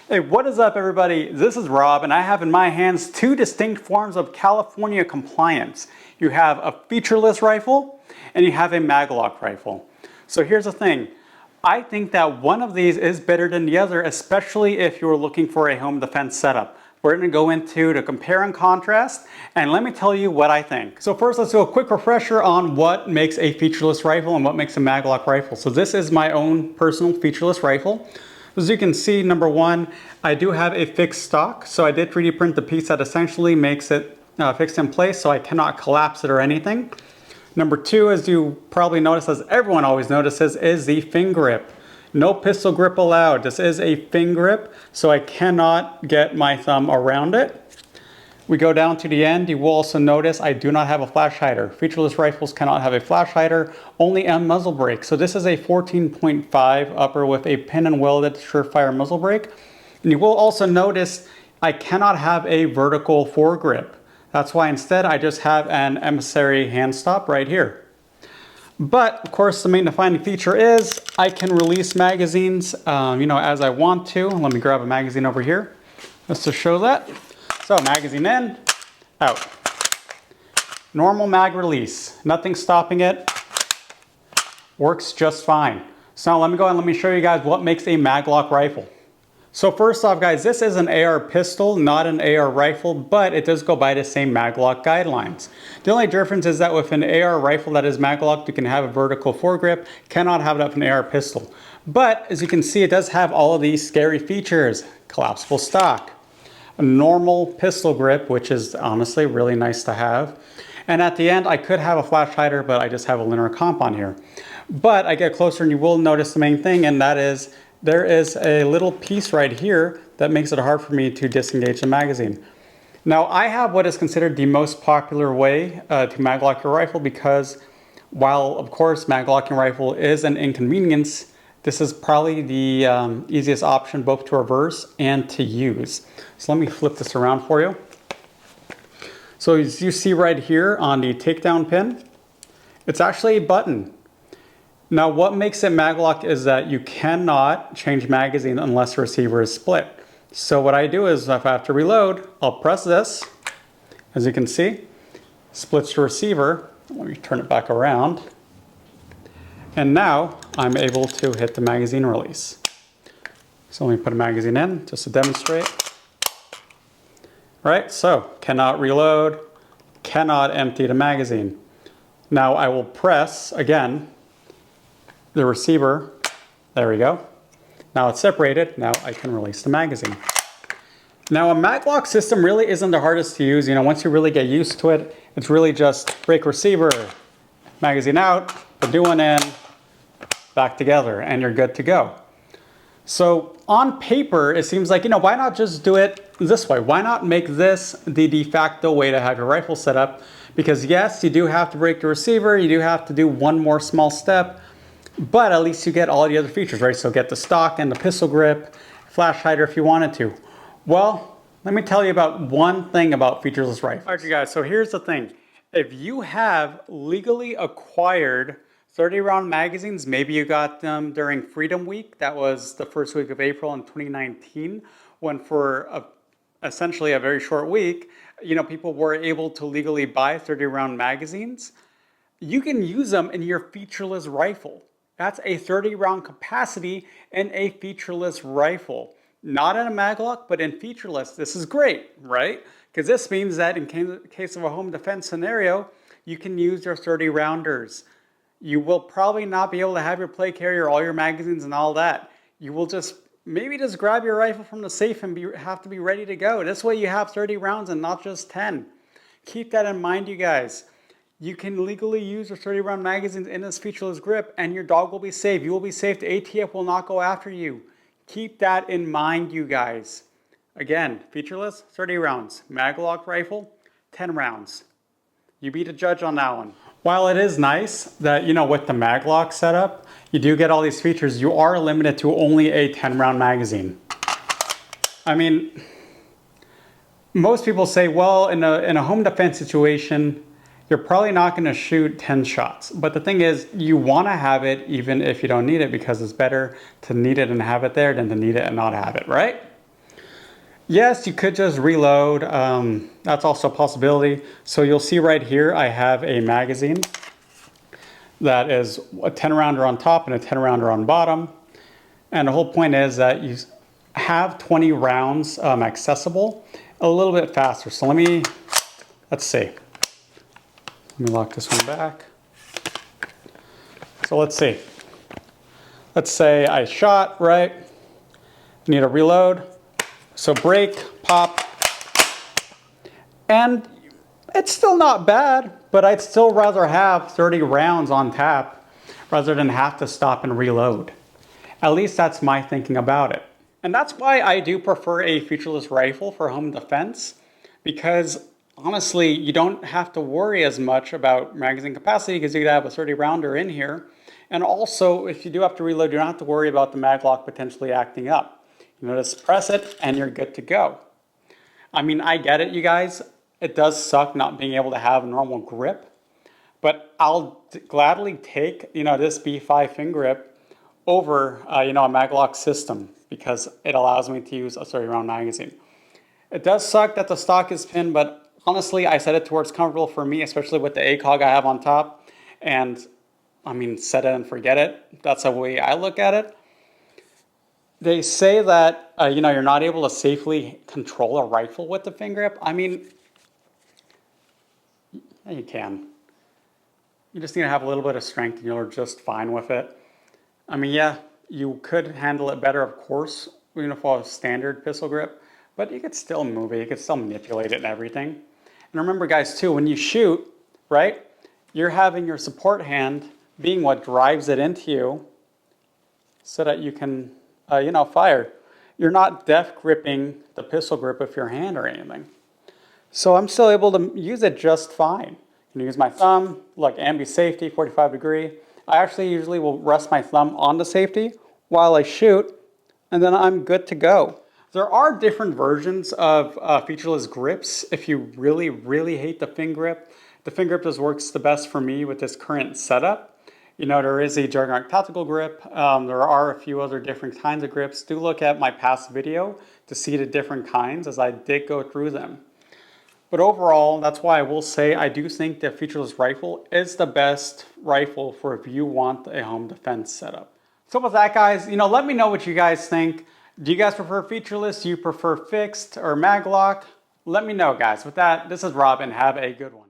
Hey, what is up everybody? This is Rob and I have in my hands two distinct forms of California compliance. You have a featureless rifle and you have a Maglock rifle. So here's the thing. I think that one of these is better than the other, especially if you're looking for a home defense setup. We're going to go into the compare and contrast, and let me tell you what I think. So first, let's do a quick refresher on what makes a featureless rifle and what makes a Maglock rifle. So this is my own personal featureless rifle. As you can see, number one, I do have a fixed stock. So I did 3D print the piece that essentially makes it fixed in place, so I cannot collapse it or anything. Number two, as you probably notice, as everyone always notices, is the fin grip. No pistol grip allowed. This is a fin grip, so I cannot get my thumb around it. We go down to the end. You will also notice I do not have a flash hider. Featureless rifles cannot have a flash hider, only a muzzle brake. So this is a 14.5 upper with a pin and welded surefire muzzle brake. And you will also notice I cannot have a vertical foregrip. That's why instead I just have an emissary hand stop right here. But of course, the main defining feature is I can release magazines, as I want to. Let me grab a magazine over here just to show that. So magazine in, out. Normal mag release, nothing stopping it. Works just fine. So now let me go and let me show you guys what makes a Maglock rifle. So first off, guys, this is an AR pistol, not an AR rifle, but it does go by the same Maglock guidelines. The only difference is that with an AR rifle that is Maglock, you can have a vertical foregrip, cannot have it with an AR pistol. But as you can see, it does have all of these scary features. Collapsible stock, a normal pistol grip, which is honestly really nice to have. And at the end, I could have a flash hider, but I just have a linear comp on here. But I get closer and you will notice the main thing, and that is there is a little piece right here that makes it hard for me to disengage the magazine. Now I have what is considered the most popular way to maglock your rifle, because while of course maglocking rifle is an inconvenience, this is probably the easiest option both to reverse and to use. So let me flip this around for you. So as you see right here on the takedown pin, it's actually a button. Now what makes it maglock is that you cannot change magazine unless the receiver is split. So what I do is if I have to reload, I'll press this. As you can see, splits the receiver. Let me turn it back around. And now I'm able to hit the magazine release. So let me put a magazine in just to demonstrate. Right, so cannot reload, cannot empty the magazine. Now I will press again the receiver. There we go. Now it's separated. Now I can release the magazine. Now a maglock system really isn't the hardest to use. Once you really get used to it, it's really just break receiver, magazine out, put new one in, back together, and you're good to go. So on paper, it seems like, why not just do it this way? Why not make this the de facto way to have your rifle set up? Because yes, you do have to break the receiver, you do have to do one more small step, but at least you get all the other features, right? So get the stock and the pistol grip, flash hider if you wanted to. Well, let me tell you about one thing about featureless rifles. All right, you guys, so here's the thing. If you have legally acquired 30-round magazines, maybe you got them during Freedom Week. That was the first week of April in 2019, when for essentially a very short week, people were able to legally buy 30-round magazines. You can use them in your featureless rifle. That's a 30-round capacity in a featureless rifle. Not in a maglock, but in featureless. This is great, right? Because this means that in case of a home defense scenario, you can use your 30-rounders. You will probably not be able to have your play carrier, all your magazines and all that. You will maybe just grab your rifle from the safe and have to be ready to go. This way you have 30 rounds and not just 10. Keep that in mind, you guys. You can legally use your 30-round magazines in this featureless grip and your dog will be safe. You will be safe. The ATF will not go after you. Keep that in mind, you guys. Again, featureless, 30 rounds. Maglock rifle, 10 rounds. You be the judge on that one. While it is nice that, with the Maglock setup, you do get all these features, you are limited to only a 10-round magazine. I mean, most people say, well, in a home defense situation, you're probably not going to shoot 10 shots. But the thing is, you want to have it even if you don't need it, because it's better to need it and have it there than to need it and not have it, right? Yes, you could just reload. That's also a possibility. So you'll see right here, I have a magazine that is a 10 rounder on top and a 10 rounder on bottom. And the whole point is that you have 20 rounds accessible a little bit faster. So let's see. Let me lock this one back. So let's see. Let's say I shot, right? Need a reload. So break, pop, and it's still not bad, but I'd still rather have 30 rounds on tap rather than have to stop and reload. At least that's my thinking about it. And that's why I do prefer a featureless rifle for home defense, because honestly, you don't have to worry as much about magazine capacity because you could have a 30 rounder in here. And also, if you do have to reload, you don't have to worry about the Maglock potentially acting up. You know, just press it and you're good to go. I mean, I get it, you guys. It does suck not being able to have a normal grip, but I'll gladly take, you know, this B5 fin grip over, you know, a Maglock system because it allows me to use a 30 round magazine. It does suck that the stock is pinned, but honestly, I set it to where it's comfortable for me, especially with the ACOG I have on top. And I mean, set it and forget it. That's the way I look at it. They say that, you know, you're not able to safely control a rifle with the fin grip. I mean, yeah, you can. You just need to have a little bit of strength and you're just fine with it. I mean, yeah, you could handle it better, of course, even if it was standard pistol grip, but you could still move it. You could still manipulate it and everything. And remember, guys, too, when you shoot, right, you're having your support hand being what drives it into you so that you can, you know, fire. You're not death gripping the pistol grip with your hand or anything. So I'm still able to use it just fine. I can use my thumb, like ambi safety, 45 degree. I actually usually will rest my thumb on the safety while I shoot, and then I'm good to go. There are different versions of featureless grips if you really, really hate the fin grip. The fin grip just works the best for me with this current setup. You know, there is a Juggernaut tactical grip. There are a few other different kinds of grips. Do look at my past video to see the different kinds as I did go through them. But overall, that's why I will say I do think the featureless rifle is the best rifle for if you want a home defense setup. So with that, guys, you know, let me know what you guys think. Do you guys prefer featureless? Do you prefer fixed or Maglock? Let me know, guys. With that, this is Rob, and have a good one.